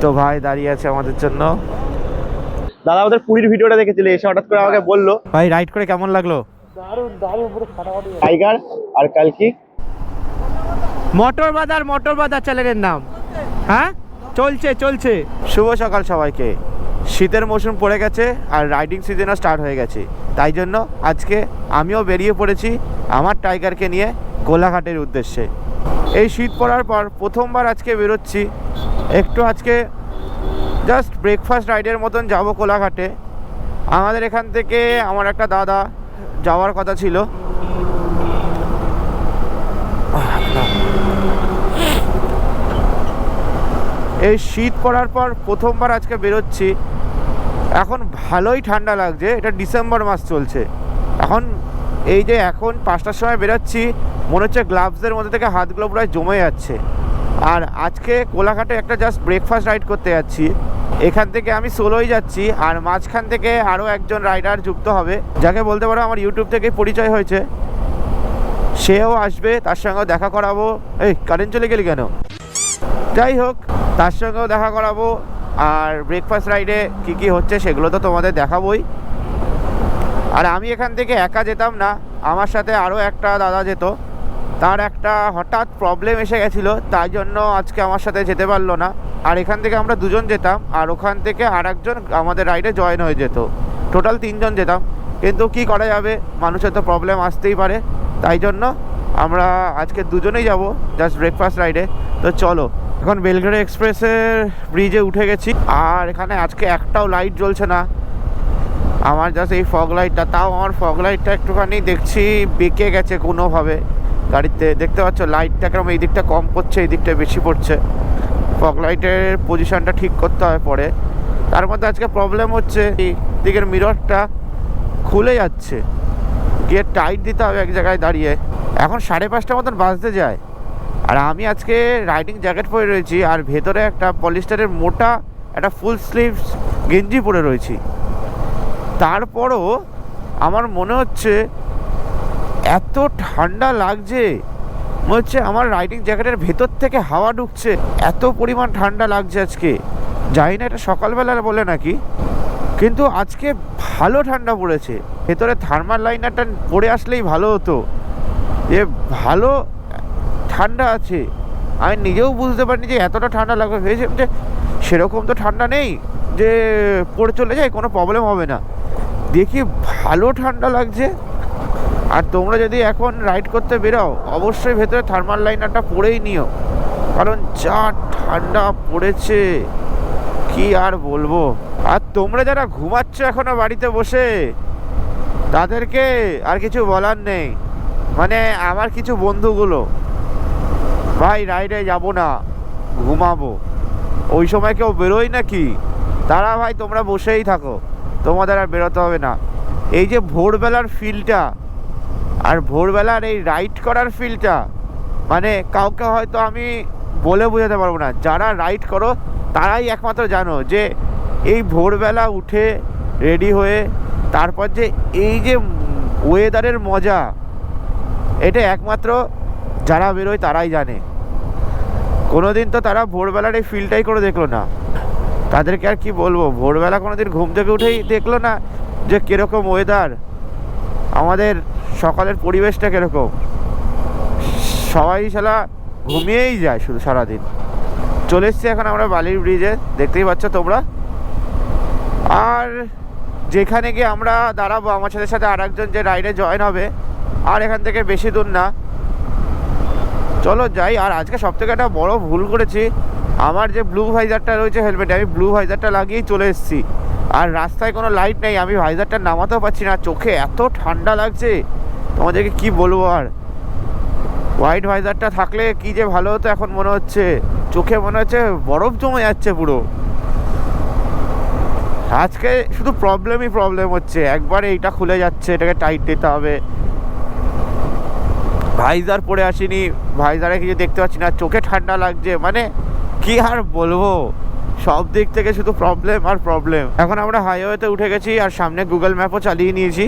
তো ভাই দাঁড়িয়ে আছে আমাদের জন্য। দাদা আমাদের পুরীর ভিডিওটা দেখেছিল, এসে হঠাৎ করে আমাকে বললো ভাই রাইড করে কেমন লাগলো। দারুণ দারুণ, পুরো ফাটাফাটি। টাইগার আর কালকি মোটর বাজার চ্যানেলের নাম। হ্যাঁ চলছে চলছে। শুভ সকাল সবাইকে। শীতের মৌসুম পড়ে গেছে আর রাইডিং সিজনও স্টার্ট হয়ে গেছে, তাই জন্য আজকে আমিও বেরিয়ে পড়েছি আমার টাইগারকে নিয়ে কোলাঘাটের উদ্দেশ্যে। এই শীত পড়ার পর প্রথমবার আজকে বেরোচ্ছি। একটু আজকে জাস্ট ব্রেকফাস্ট রাইডের মতন যাব কোলাঘাটে। আমাদের এখান থেকে আমার একটা দাদা যাওয়ার কথা ছিল। এই শীত পড়ার পর প্রথমবার আজকে বেরোচ্ছি। এখন ভালোই ঠান্ডা লাগছে, এটা ডিসেম্বর মাস চলছে। এখন এই যে এখন 5টার সময় বেরোচ্ছি, মনে হচ্ছে গ্লাভসের মধ্যে থেকে হাতগুলো প্রায় জমে যাচ্ছে। আর আজকে কোলাঘাটে একটা জাস্ট ব্রেকফাস্ট রাইড করতে যাচ্ছি। এখান থেকে আমি সোলোই যাচ্ছি, আর মাঝখান থেকে আরও একজন রাইডার যুক্ত হবে, যাকে বলতে পারো আমার ইউটিউব থেকে পরিচয় হয়েছে। সেও আসবে, তার সঙ্গেও দেখা করাবো। এই কারেন্ট চলে গেলি কেন? যাই হোক, তার সঙ্গেও দেখা করাবো। আর ব্রেকফাস্ট রাইডে কী কী হচ্ছে সেগুলো তো তোমাদের দেখাবোই। আর আমি এখান থেকে একা যেতাম না, আমার সাথে আরও একটা দাদা যেত। তার একটা হঠাৎ প্রবলেম এসে গেছিলো, তাই জন্য আজকে আমার সাথে যেতে পারলো না। আর এখান থেকে আমরা দুজন যেতাম, আর ওখান থেকে আর একজন আমাদের রাইডে জয়েন হয়ে যেত। টোটাল 3 জন যেতাম, কিন্তু কি করা যাবে, মানুষের তো প্রবলেম আসতেই পারে। তাই জন্য আমরা আজকে দুজনেই যাব জাস্ট ব্রেকফাস্ট রাইডে। তো চলো, এখন বেলঘড়া এক্সপ্রেসের ব্রিজে উঠে গেছি। আর এখানে আজকে একটাও লাইট জ্বলছে না, আমার জাস্ট এই ফগ লাইটটা। তাও আমার ফগ লাইটটা একটুখানি দেখছি বেঁকে গেছে কোনোভাবে গাড়িতে। দেখতে পাচ্ছ লাইটটা কেমন এই দিকটা কম পড়ছে, এই দিকটা বেশি পড়ছে। ফগ লাইটের পজিশনটা ঠিক করতে হয় পরে। তার মধ্যে আজকে প্রবলেম হচ্ছে এই দিকের মিররটা খুলে যাচ্ছে, গিয়ে টাইট দিতে হবে এক জায়গায় দাঁড়িয়ে। এখন 5:30 মতন বাজতে যায়, আর আমি আজকে রাইডিং জ্যাকেট পরে রয়েছি, আর ভেতরে একটা পলিস্টারের মোটা একটা ফুল স্লিভস গেঞ্জি পরে রয়েছি। তারপরও আমার মনে হচ্ছে এত ঠান্ডা লাগছে, মনে হচ্ছে আমার রাইডিং জ্যাকেটের ভেতর থেকে হাওয়া ঢুকছে। এত পরিমাণ ঠান্ডা লাগছে আজকে। জানি না এটা সকালবেলা বলে নাকি, কিন্তু আজকে ভালো ঠান্ডা পড়েছে। ভেতরে থার্মাল লাইনারটা পরে আসলেই ভালো হতো, যে ভালো ঠান্ডা আছে। আমি নিজেও বুঝতে পারিনি যে এতটা ঠান্ডা লাগবে। ভেবেছিলাম যে সেরকম তো ঠান্ডা নেই, যে পড়ে চলে যায় কোনো প্রবলেম হবে না। দেখি ভালো ঠান্ডা লাগছে। আর তোমরা যদি এখন রাইড করতে বেরোও, অবশ্যই ভেতরে থার্মাল লাইনারটা পরেই নিও, কারণ যা ঠান্ডা পড়েছে কি আর বলবো। আর তোমরা যারা ঘুমাচ্ছ এখনো বাড়িতে বসে, তাদেরকে আর কিছু বলার নেই। মানে আমার কিছু বন্ধুগুলো, ভাই রাইডে যাব না, ঘুমাবো, ওই সময় কেউ বেরোয় নাকি? তারা ভাই তোমরা বসেই থাকো, তোমাদের আর বেরোতে হবে না। এই যে ভোরবেলার ফিলটা, আর ভোরবেলার এই রাইড করার ফিলটা, মানে কাউকে হয়তো আমি বলে বোঝাতে পারবো না। যারা রাইড করো তারাই একমাত্র জানো যে এই ভোরবেলা উঠে রেডি হয়ে তারপর যে এই যে ওয়েদারের মজা, এটা একমাত্র যারা বেরোয় তারাই জানে। কোনোদিন তো তারা ভোরবেলার এই ফিলটাই করে দেখলো না, তাদেরকে আর কি বলবো। ভোরবেলা কোনোদিন ঘুম থেকে উঠেই দেখলো না যে কীরকম ওয়েদার, আমাদের সকালের পরিবেশটা কীরকম। সবাই শালা ঘুমিয়েই যায় শুধু সারাদিন। চলে এসছি এখন আমরা বালির ব্রিজে, দেখতেই পাচ্ছ তোমরা। আর যেখানে গিয়ে আমরা দাঁড়াবো, আমার সাথে সাথে আর একজন যে রাইডে জয়েন হবে, আর এখান থেকে বেশি দূর না, চলো যাই। আর আজকে সবথেকে একটা বড় ভুল করেছি, আমার যে ব্লু ভাইজারটা রয়েছে হেলমেটে, আমি ব্লু ভাইজারটা লাগিয়েই চলে এসেছি। আর রাস্তায় কোনো লাইট নেই, আমি ভাইজারটা নামাতেও পারছি না, চোখে এত ঠান্ডা লাগছে তোমাদেরকে কি বলবো। আর হোয়াইট ভাইজারটা থাকলে কি যে ভালো হতো, এখন মনে হচ্ছে চোখে মনে হচ্ছে বরফ জমে যাচ্ছে পুরো। আজকে শুধু প্রবলেম হচ্ছে, একবার এইটা খুলে যাচ্ছে, এটাকে টাইট দিতে হবে। ভাইজার পরে আসিনি, ভাইজারে কিছু দেখতে পাচ্ছি না, চোখে ঠান্ডা লাগছে, মানে কি আর বলবো, সব দিক থেকে শুধু প্রবলেম আর প্রবলেম। এখন আমরা হাইওয়েতে উঠে গেছি, আর সামনে গুগল ম্যাপও চালিয়ে নিয়েছি।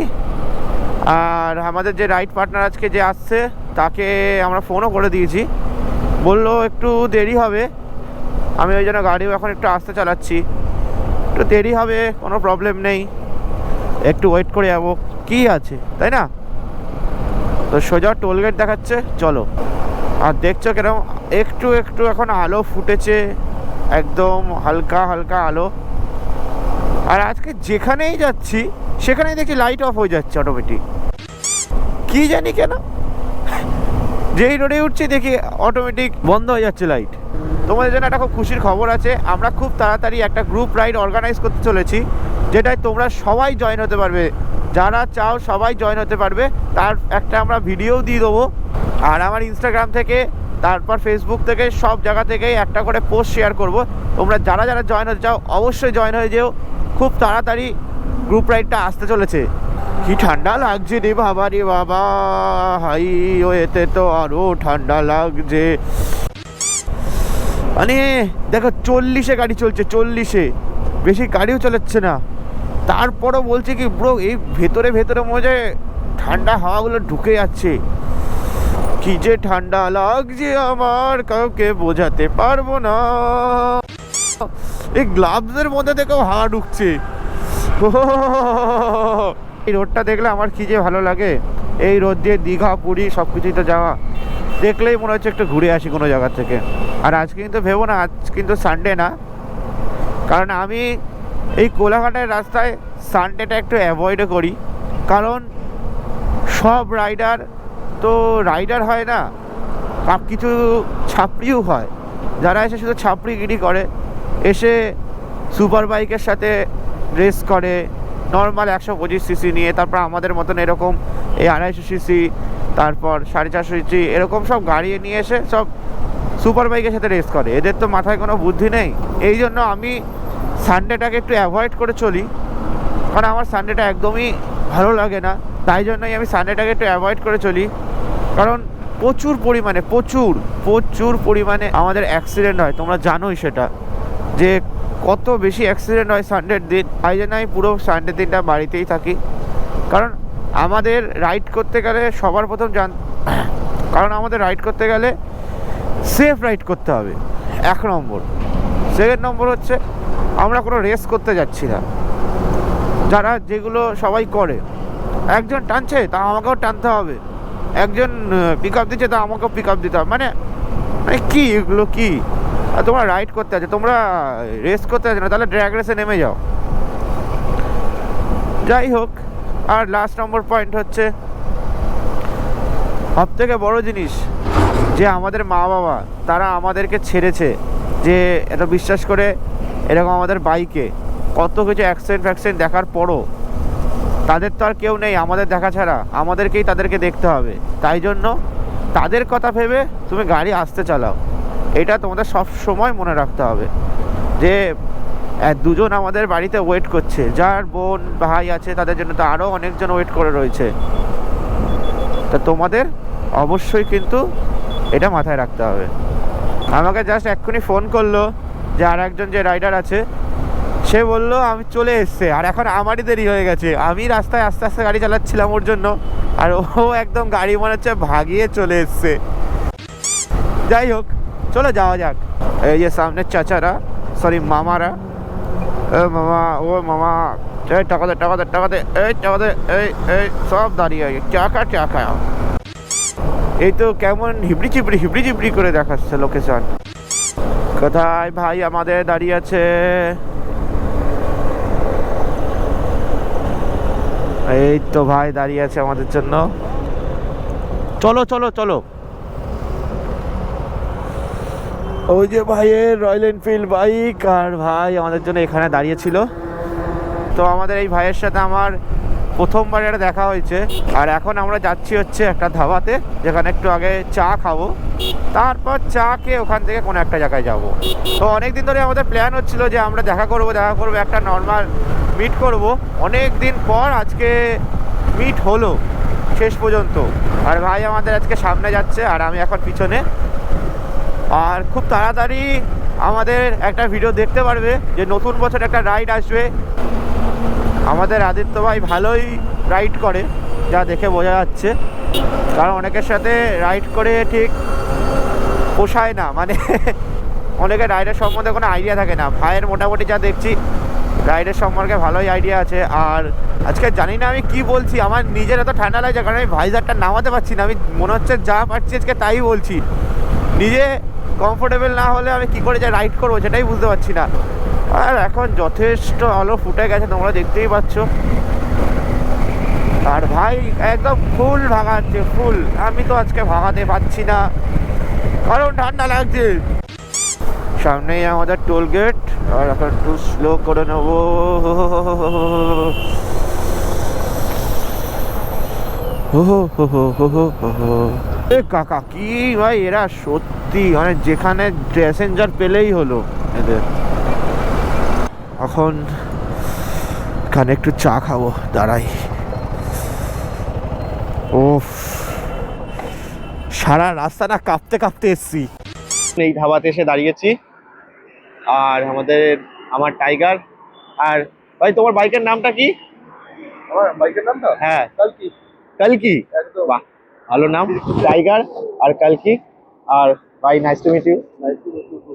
আর আমাদের যে রাইড পার্টনার আজকে যে আসছে, তাকে আমরা ফোনও করে দিয়েছি, বললো একটু দেরি হবে, আমি ওই জন্য গাড়িও এখন একটু আস্তে চালাচ্ছি। একটু দেরি হবে, কোনো প্রবলেম নেই, একটু ওয়েট করে যাবো, কি আছে তাই না? তো সোজা টোলগেট দেখাচ্ছে, চলো। আর দেখছো কিরকম একটু একটু এখন আলো ফুটেছে, একদম হালকা হালকা আলো। আর আজকে যেখানেই যাচ্ছি সেখানেই দেখছি লাইট অফ হয়ে যাচ্ছে অটোমেটিক, কি জানি কেন। যেই রোডে উঠছি দেখি অটোমেটিক বন্ধ হয়ে যাচ্ছে লাইট। তোমাদের জন্য একটা খুব খুশির খবর আছে, আমরা খুব তাড়াতাড়ি একটা গ্রুপ রাইড অর্গানাইজ করতে চলেছি, যেটায় তোমরা সবাই জয়েন হতে পারবে। যারা চাও সবাই জয়েন হতে পারবে, তার একটা আমরা ভিডিও দিয়ে দেবো। আর আমার ইনস্টাগ্রাম থেকে, তারপর ফেসবুক থেকে, সব জায়গা থেকেই একটা করে পোস্ট শেয়ার করব। তোমরা যারা যারা জয়েন হতে চাও অবশ্যই জয়েন হয়ে যেও। খুব তাড়াতাড়ি গ্রুপ রাইডটা আসতে চলেছে। কি ঠান্ডা লাগছে রে বাবা, রে বাবা, হাই ওয়েতে তো আরও ঠান্ডা লাগছে। মানে দেখো 40-এ গাড়ি চলছে, 40-এ, বেশি গাড়িও চালাচ্ছে না। তারপরও বলছে কি ব্রো, এই ভেতরে ভেতরে মজা ঠান্ডা হাওয়াগুলো ঢুকে যাচ্ছে। কি যে ঠান্ডা লাগছে আমার, কাউকে বোঝাতে পারবো না। এই গ্লাভসের মধ্যে দেখো হাওয়া ঢুকছে। এই রোডটা দেখলে আমার কি যে ভালো লাগে। এই রোড দিয়ে দীঘা, পুরী সব কিছুই তো যাওয়া, দেখলেই মনে হচ্ছে একটু ঘুরে আসি কোনো জায়গা থেকে। আর আজকে কিন্তু ভেবো না, আজ কিন্তু সানডে না, কারণ আমি এই কোলাঘাটের রাস্তায় সানডেটা একটু অ্যাভয়েডও করি। কারণ সব রাইডার তো রাইডার হয় না, কিছু ছাপড়িও হয়, যারা এসে শুধু ছাপড়িগিরি করে, এসে সুপার বাইকের সাথে রেস করে নর্মাল 125 সিসি নিয়ে, তারপর আমাদের মতন এরকম এই 250 সিসি, তারপর 450 সিসি, এরকম সব গাড়ি নিয়ে এসে সব সুপার বাইকের সাথে রেস করে। এদের তো মাথায় কোনো বুদ্ধি নেই। এই জন্য আমি সানডেটাকে একটু অ্যাভয়েড করে চলি, কারণ আমার সানডেটা একদমই ভালো লাগে না। তাই জন্যই আমি সানডেটাকে একটু অ্যাভয়েড করে চলি, কারণ প্রচুর পরিমাণে আমাদের অ্যাক্সিডেন্ট হয়। তোমরা জানোই সেটা, যে কত বেশি অ্যাক্সিডেন্ট হয় সানডের দিন। তাই জন্য আমি পুরো সানডের দিনটা বাড়িতেই থাকি। কারণ আমাদের রাইড করতে গেলে সবার প্রথম আমাদের রাইড করতে গেলে সেফ রাইড করতে হবে, 1 নম্বর। সেকেন্ড নম্বর হচ্ছে আমরা কোনো রেস করতে যাচ্ছি না। যারা যেগুলো সবাই করে, একজন টানছে তা আমাকেও টানতে হবে, একজন পিক আপ দিচ্ছে তা আমাকেও পিক আপ দিতে হবে। মানে কি এগুলো কি? আর তোমরা রাইড করতে আছে, তোমরা রেস করতে আছে না, তাহলে ড্র্যাগ রেসে নেমে যাও। যাই হোক, আর লাস্ট নম্বর পয়েন্ট হচ্ছে সবথেকে বড় জিনিস, যে আমাদের মা বাবা তারা আমাদেরকে ছেড়েছে, যে এত বিশ্বাস করে এরকম আমাদের বাইকে কত কিছু অ্যাক্সিডেন্ট দেখার পরও তাদের তো আর কেউ নেই আমাদের দেখা ছাড়া, আমাদেরকেই তাদেরকে দেখতে হবে। তাই জন্য তাদের কথা ভেবে তুমি গাড়ি আস্তে চালাও, এটা তোমাদের সব সময় মনে রাখতে হবে। যে দুজন আমাদের বাড়িতে ওয়েট করছে, যার বোন ভাই আছে তাদের জন্য তো আরও অনেকজন ওয়েট করে রয়েছে। তা তোমাদের অবশ্যই কিন্তু এটা মাথায় রাখতে হবে। আমাকে জাস্ট এক্ষুনি ফোন করলো যে আর একজন যে রাইডার আছে, সে বললো আমি চলে এসছে, আর এখন আমারই দেরি হয়ে গেছে। আমি রাস্তায় আস্তে আস্তে গাড়ি চালাচ্ছিলাম ওর জন্য, আর ও একদম গাড়ি মনে হচ্ছে ভাগিয়ে চলে এসছে। যাই হোক, চলো যাওয়া যাক। এই যে সামনের চাচারা, সরি মামারা, ও মামা টাকা দে, এই সব দাঁড়িয়ে চাকা। এই তো কেমন হিবড়ি চিবড়ি করে দেখাচ্ছে লোকেশন। কোথায় ভাই আমাদের দাঁড়িয়ে আছে? এই তো ভাই দাঁড়িয়ে আছে আমাদের জন্য। চলো। ওই যে ভাইয়ের রয়্যাল এনফিল্ড বাইক, আর ভাই আমাদের জন্য এখানে দাঁড়িয়ে ছিল। তো আমাদের এই ভাইয়ের সাথে আমার প্রথমবার এটা দেখা হয়েছে। আর এখন আমরা যাচ্ছি হচ্ছে একটা ধাবাতে, যেখানে একটু আগে চা খাবো, তারপর চা খেয়ে ওখান থেকে কোনো একটা জায়গায় যাব। তো অনেকদিন ধরে আমাদের প্ল্যান হচ্ছিল যে আমরা দেখা করবো, একটা নর্মাল মিট করব। অনেক দিন পর আজকে মিট হলো শেষ পর্যন্ত। আর ভাই আমাদের আজকে সামনে যাচ্ছে, আর আমি এখন পিছনে। আর খুব তাড়াতাড়ি আমাদের একটা ভিডিও দেখতে পারবে, যে নতুন বছর একটা রাইড আসবে। আমাদের আদিত্য ভাই ভালোই রাইড করে, যা দেখে বোঝা যাচ্ছে। কারণ অনেকের সাথে রাইড করে ঠিক পোষায় না, মানে অনেকে রাইডের সম্বন্ধে কোনো আইডিয়া থাকে না। ভাইয়ের মোটামুটি যা দেখছি রাইডের সম্পর্কে ভালোই আইডিয়া আছে। আর আজকে জানি না আমি কি বলছি, আমার নিজের এত ঠান্ডা লাগছে কারণ আমি ভাইজারটা নামাতে পারছি না। আমি মনে হচ্ছে যা পারছি আজকে তাই বলছি, নিজে কমফোর্টেবল না হলে আমি কি করে যে রাইড করবো সেটাই বুঝতে পারছি না। আর এখন যথেষ্ট আলো ফুটে গেছে, তোমরা দেখতেই পাচ্ছ। আর ভাই একদম ফুল ভাগাচ্ছে, ফুল। আমি তো আজকে ভাগাতে পারছি না কারণ ঠান্ডা লাগছে। সামনেই আমাদের টোল গেট, আর এখন একটু স্লো করে নেবো। কাকা কি ভাই, এরা সত্যি মানে যেখানে প্যাসেঞ্জার পেলেই হলো এদের। এখন এখানে একটু চা খাবো, দাঁড়াই। ও সারা রাস্তা না কাঁপতে কাঁপতে এসছি। এই ধাবাতে এসে দাঁড়িয়েছি, আর আমার টাইগার। আর ভাই তোমার বাইকের নামটা কি? আমার বাইকের নামটা হ্যাঁ, কালকি। কালকি, একদম বাহ ভালো নাম, টাইগার আর কালকি। আর ভাই nice to meet you.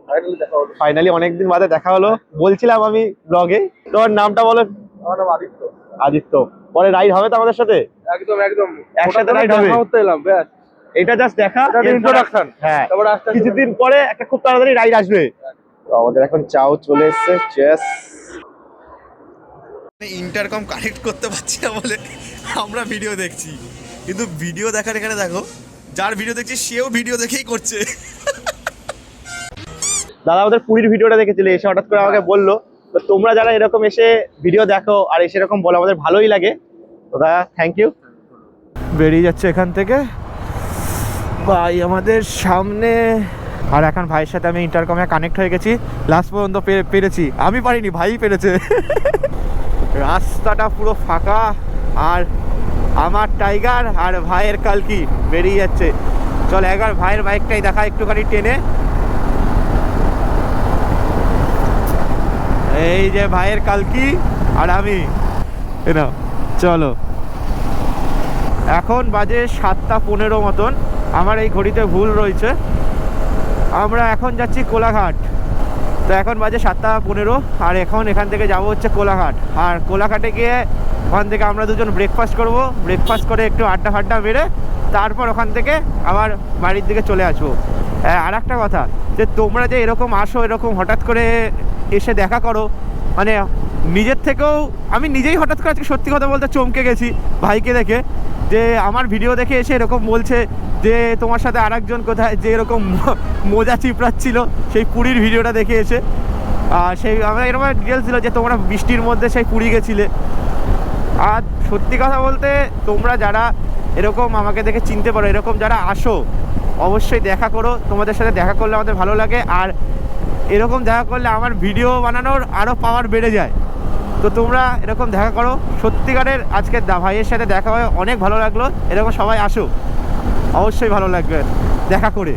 Finally দেখা হলো। ফাইনালি অনেকদিন বাদে দেখা হলো। বলছিলাম আমি ব্লগে, তোমার নামটা বলো। আমার নাম আদিত্য। আদিত্য। পরে রাইড হবে তো আমাদের সাথে? একদম একদম একসাথে রাইড হবে। দেখা করতে এলাম, ব্যাস এটা জাস্ট দেখা, ইন্ট্রোডাকশন। হ্যাঁ, তারপর আস্তে আস্তে কিছুদিন পরে একটা খুব তাড়াতাড়ি রাইড আসবে। তো আমাদের এখন চাও চলে এসছে। চেস। ইন্টারকম কানেক্ট করতে পারছি না বলে আমরা ভিডিও দেখছি, কিন্তু ভিডিও দেখার এখানে দেখো, যার ভিডিও দেখছি সেও ভিডিও দেখেই করছে। দাদা আমাদের পুরীর ভিডিওটা দেখেছিল, এসে হঠাৎ করে আমাকে বললো। তো তোমরা যারা এরকম এসে ভিডিও দেখো আর এসে এরকম বলো, আমাদের ভালোই লাগে। তো দাদা থ্যাংক ইউ। বেরিয়ে যাচ্ছে এখান থেকে ভাই আমাদের সামনে। আর এখন ভাইয়ের সাথে আমি ইন্টারকমে কানেক্ট হয়ে গেছি, লাস্ট পর্যন্ত পেরেছি। আমি পারিনি, ভাই পেরেছে। রাস্তাটা পুরো ফাঁকা, আর আমার টাইগার আর ভাইয়ের কালকি বেরিয়ে যাচ্ছে। চল একবার ভাইয়ের বাইকটাই দেখা একটুখানি টেনে। এই যে ভাইয়ের কালকি আর আমি, না চলো। এখন বাজে 7:15 মতন, আমার এই ঘড়িতে ভুল রয়েছে। আমরা এখন যাচ্ছি কোলাঘাট। তো এখন বাজে 7:15, আর এখন এখান থেকে যাব হচ্ছে কোলাঘাট। আর কোলাঘাটে গিয়ে ওখান থেকে আমরা দুজন ব্রেকফাস্ট করব। ব্রেকফাস্ট করে একটু আড্ডা ফাড্ডা মেরে তারপর ওখান থেকে আবার বাড়ির দিকে চলে আসবো। আর একটা কথা, যে তোমরা যে এরকম আসো, এরকম হঠাৎ করে এসে দেখা করো, মানে নিজের থেকেও আমি নিজেই হঠাৎ করে আজকে সত্যি কথা বলতে চমকে গেছি ভাইকে দেখে, যে আমার ভিডিও দেখে এসে এরকম বলছে যে তোমার সাথে আরেকজন কোথায় যে এরকম মোজা চিপড়াচ্ছিল সেই পুরীর ভিডিওটা দেখে এসে। আর সেই আমার এরকম ডিটেলস ছিল যে তোমরা বৃষ্টির মধ্যে সেই পুরী গেছিলে। আর সত্যি কথা বলতে তোমরা যারা এরকম আমাকে দেখে চিনতে পারো, এরকম যারা আসো অবশ্যই দেখা করো। তোমাদের সাথে দেখা করলে আমাদের ভালো লাগে, আর এরকম দেখা করলে আমার ভিডিও বানানোর আরও পাওয়ার বেড়ে যায়। তো তোমরা এরকম দেখা করো। সত্যিকারের আজকে ভাইয়ের সাথে দেখা হয়ে অনেক ভালো লাগলো। এরকম সবাই আসো, অবশ্যই ভালো লাগবে দেখা করে।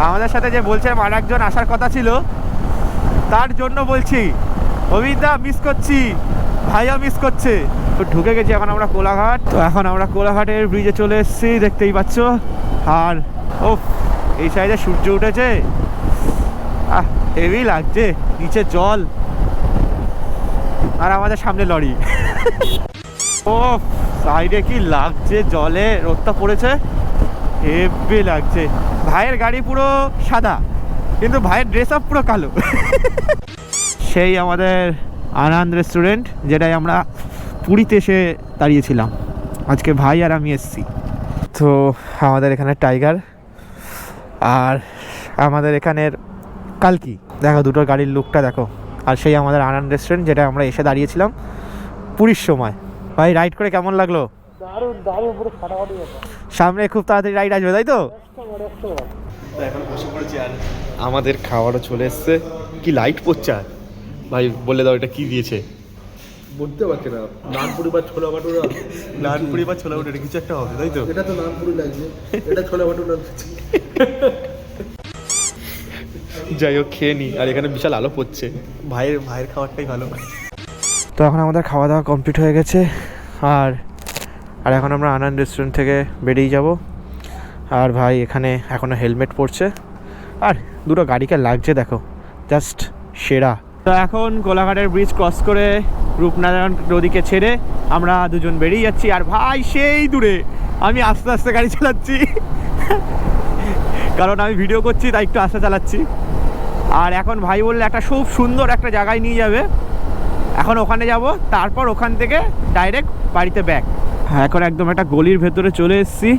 আমাদের সাথে যে বলছিলাম আর একজন আসার কথা ছিল, তার জন্য বলছি অভিদা মিস করছি, ভাইও মিস করছে। তো ঢুকে গেছি এখন আমরা কোলাঘাট। তো এখন আমরা কোলাঘাটের ব্রিজে চলে এসেছি, দেখতেই পাচ্ছ। আর ও এই সাইডে সূর্য উঠেছে, হেভি লাগছে। নিচে জল আর আমাদের সামনে লরি। ও সাইডে কি লাগছে, জলে রোদটা পড়েছে, হেভি লাগছে। ভাইয়ের গাড়ি পুরো সাদা, কিন্তু ভাইয়ের ড্রেস আপ পুরো কালো। সেই আমাদের আনন্দ রেস্টুরেন্ট, যেটাই আমরা পুরীতে এসে দাঁড়িয়েছিলাম। আজকে ভাই আর আমি এসছি। তো আমাদের এখানে টাইগার আর আমাদের এখানের কালকি, দেখো দুটোর গাড়ির লুকটা দেখো। আর সেই আমাদের আনন্দ রেস্টুরেন্ট, যেটা আমরা এসে দাঁড়িয়েছিলাম পুরীর সময়। ভাই রাইড করে কেমন লাগলো? দারুণ দারুণ, পুরো ফাটাফাটি ব্যাপার। সামনে খুব তাড়াতাড়ি রাইড আসবে, তাই তো? এখন বসে পড়েছি, আর আমাদের খাবারও চলে এসছে। কি লাইট পড়ছে। আর ভাই বলে দাও এটা কি দিয়েছে? বলতে পারছি না, নানপুরি বা ছোলা ভাটুরা। নানপুরি বা ছোলা ভাটুরা কিছু একটা হবে, তাই তো? এটা তো নানপুরি লাগছে, এটা ছোলা ভাটুরা লাগছে। যাই হোক খেয়ে নি। আর এখানে বিশাল আলো পড়ছে, ভাইয়ের খাবারটাই ভালো। তো এখন আমাদের খাওয়া দাওয়া কমপ্লিট হয়ে গেছে, আর এখন আমরা আনন্দ রেস্টুরেন্ট থেকে বেরিয়ে যাব। আর ভাই এখানে এখনও হেলমেট পরছে, আর দুটো গাড়িকে লাগছে দেখো, জাস্ট সেরা। তো এখন কোলাঘাটের ব্রিজ ক্রস করে রূপনারায়ণ নদীকে ছেড়ে আমরা দুজন বেরিয়ে যাচ্ছি। আর ভাই সেই দূরে, আমি আস্তে আস্তে গাড়ি চালাচ্ছি কারণ আমি ভিডিও করছি তাই একটু আস্তে চালাচ্ছি। আর এখন ভাই বললে একটা খুব সুন্দর একটা জায়গায় নিয়ে যাবে, এখন ওখানে যাব, তারপর ওখান থেকে ডাইরেক্ট বাড়িতে ব্যাক। হ্যাঁ, এখন একদম একটা গলির ভেতরে চলে এসেছি,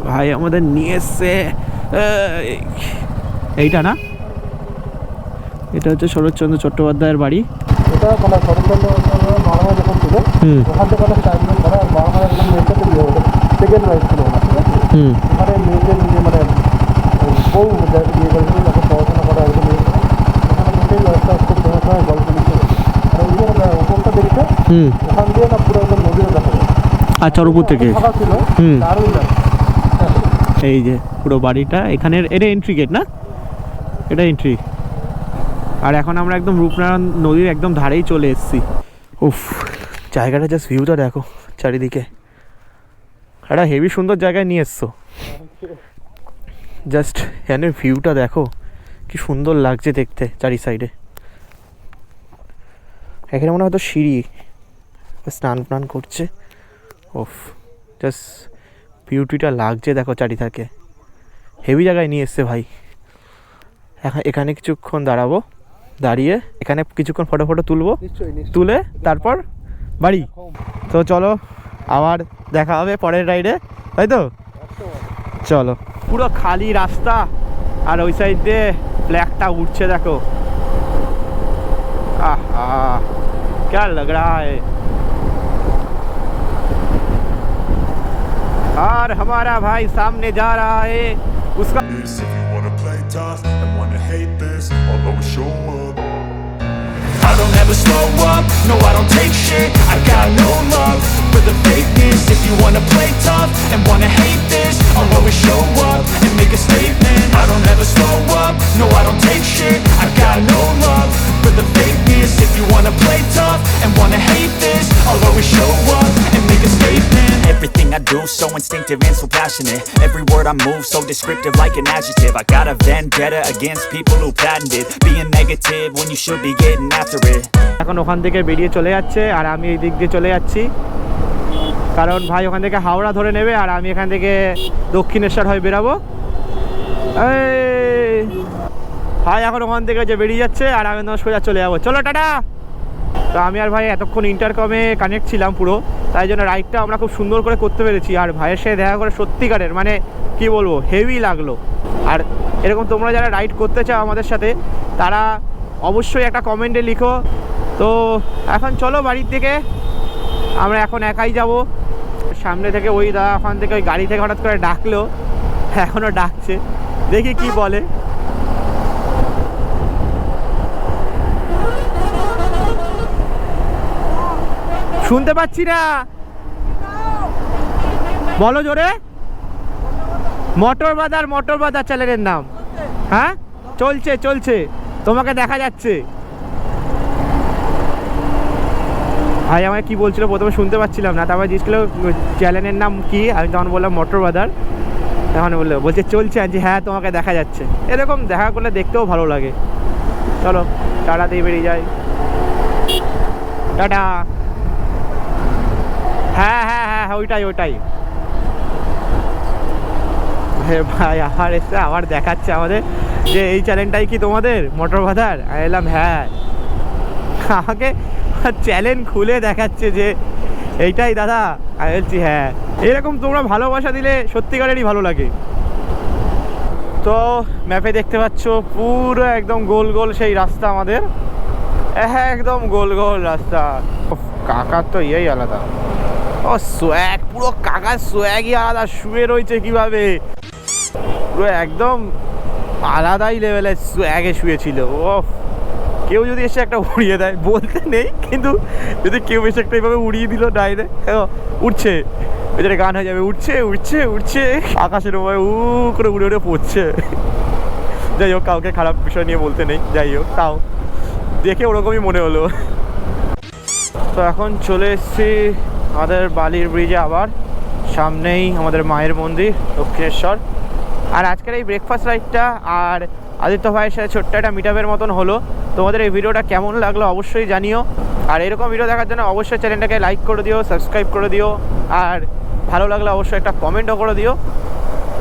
ভাই আমাদের নিয়ে এসছে এইটা না, এটা হচ্ছে শরৎচন্দ্র চট্টোপাধ্যায়ের বাড়ি। এটা মানে শরৎচন্দ্র বাংলা যখন ছিল ওখান থেকে অনেক টাইম ধরে বাংলা একদম মেয়েটাতে বিয়ে হলো, সেকেন্ড ওয়াইফ ছিল ওনার, ঠিক আছে। ওখানে মেয়েদের নিজে মানে বউ বিয়ে করেছিল, তাকে পড়াশোনা করা একদম মেয়ে, ওখানে মেয়েটাই ওয়াইফটা খুব ফেমাস হয়, গল্প লিখে। আর ওই যে ওপরটা দেখছে, ওখান দিয়ে না পুরো একদম নদীও দেখা যায়। আচ্ছা, উপর থেকে ফাঁকা ছিল, দারুণ লাগে। এই যে পুরো বাড়িটা এখানের, এটা এন্ট্রি গেট না, এটা এন্ট্রি। আর এখন আমরা একদম রূপনারায়ণ নদীর একদম ধারেই চলে এসেছি। উফ, জায়গাটা জাস্ট ভিউটা দেখো চারিদিকে, একটা হেভি সুন্দর জায়গায় নিয়ে এসছো। জাস্ট এখানের ভিউটা দেখো কি সুন্দর লাগছে দেখতে চারি সাইডে। এখানে মনে হয়তো সিঁড়ি, স্নান টান করছে। উফ, জাস্ট বিউটিটা লাগছে দেখো চারিদিকে, হেভি জায়গায় নিয়ে এসছে ভাই। এখানে কিছুক্ষণ দাঁড়াবো, দাঁড়িয়ে এখানে কিছুক্ষণ ফটো তুলবো, তুলে তারপর বাড়ি। তো চলো আবার দেখা হবে পরের রাইডে, তাই তো? চলো। পুরো খালি রাস্তা আর ওই সাইড দিয়ে ব্ল্যাকটা উঠছে দেখো, আহা क्या लग रहा है। और हमारा भाई सामने जा रहा है, उसका If you wanna play tough and wanna hate this, I'll always show up. I don't ever slow up, no I don't take shit. I got no love for the fakeness. If you wanna play tough and wanna hate this, I'll always show up and make a statement. I don't ever slow up, no I don't take shit. I got no love for the fakeness. If you wanna play tough and wanna hate this, I'll always show up and make a statement. Everything I do so instinctive and so passionate. Every word I move so descriptive like an adjective. I got a vendetta against people who patented being negative when you should be getting after it. এখন ওখান থেকে বেরিয়ে চলে যাচ্ছে আর আমি এই দিক দিয়ে চলে যাচ্ছি, কারণ ভাই ওখান থেকে হাওড়া ধরে নেবে আর আমি এখান থেকে দক্ষিণেশ্বর হয়ে বেরাবো। ভাই এখন ওখান থেকে যে বেরিয়ে যাচ্ছে আর আমি তোমার সোজা চলে যাবো, চলো টাটা। তো আমি আর ভাই এতক্ষণ ইন্টারকমে কানেক্ট ছিলাম পুরো, তাই জন্য রাইডটা আমরা খুব সুন্দর করে করতে পেরেছি। আর ভাইয়ের সাথে দেখা করে সত্যিকারের মানে কি বলবো, হেভি লাগলো। আর এরকম তোমরা যারা রাইড করতে চাও আমাদের সাথে, তারা অবশ্যই একটা কমেন্টে লিখো। তো এখন চলো বাড়ির থেকে, আমরা এখন একাই যাব। সামনে থেকে ওই দাদা ওখান থেকে ওই গাড়ি থেকে হঠাৎ করে ডাকলো, এখনও ডাকছে, দেখি কি বলে। শুনতে পাচ্ছি না, বলো জোরে। মোটর বাজার চ্যানেলের নাম। হ্যাঁ, চলছে, তোমাকে দেখা যাচ্ছে। ভাই আমাকে কি বলছিল প্রথমে শুনতে পাচ্ছিলাম না, তারপর জিজ্ঞেস করলো চ্যানেলের নাম কি, আমি তখন বললাম মোটর বাজার। তখন বলছে চলছে, যে হ্যাঁ তোমাকে দেখা যাচ্ছে। এরকম দেখা করলে দেখতেও ভালো লাগে। চলো টাটা দিয়ে বেরিয়ে যাই, টাটা। হ্যাঁ ওইটাই। ভাই আবার এসে আবার দেখাচ্ছে আমাদের যে এই চ্যানেলটাই কি তোমাদের মোটর বাজার। আমি বললাম হ্যাঁ, আমাকে চ্যানেল খুলে দেখাচ্ছে যে এইটাই দাদা। আমি বলছি হ্যাঁ। এরকম তোমরা ভালোবাসা দিলে সত্যিকারেরই ভালো লাগে। তো ম্যাপে দেখতে পাচ্ছ পুরো একদম গোল সেই রাস্তা আমাদের, হ্যাঁ একদম গোল রাস্তা। কাকার তো ইয়েই আলাদা, ও সোয়াগ, পুরো কাকার সোয়াগই আলাদা। শুয়ে রয়েছে কিভাবে, পুরো একদম আলাদাই লেভেলের সোয়াগে শুয়েছিল। ও কেউ যদি এসে একটা উড়িয়ে দেয়, বলতে নেই কিন্তু যদি কেউ এসে একটা এইভাবে উড়িয়ে দিল ডাইরেক্ট, উঠছে ওই গান হয়ে যাবে, উঠছে আকাশের উপরে করে উড়ে পড়ছে। যাই হোক, কাউকে খারাপ বিষয় নিয়ে বলতে নেই, যাই হোক তাও দেখে ওরকমই মনে হলো। তো এখন চলে এসেছি আমাদের বালির ব্রিজে, আবার সামনেই আমাদের মায়ের মন্দির দক্ষিণেশ্বর। আর আজকের এই ব্রেকফাস্ট রাইডটা আর আদিত্য ভাইয়ের সাথে ছোট্ট একটা মিটআপের মতন হলো। তোমাদের এই ভিডিওটা কেমন লাগলো অবশ্যই জানিও, আর এরকম ভিডিও দেখার জন্য অবশ্যই চ্যানেলটাকে লাইক করে দিও, সাবস্ক্রাইব করে দিও, আর ভালো লাগলে অবশ্যই একটা কমেন্টও করে দিও।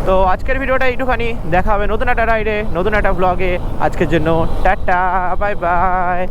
তো আজকের ভিডিওটা এইটুখানি, দেখা হবে নতুন একটা রাইডে, নতুন একটা ব্লগে। আজকের জন্য টাটা, বাই বাই।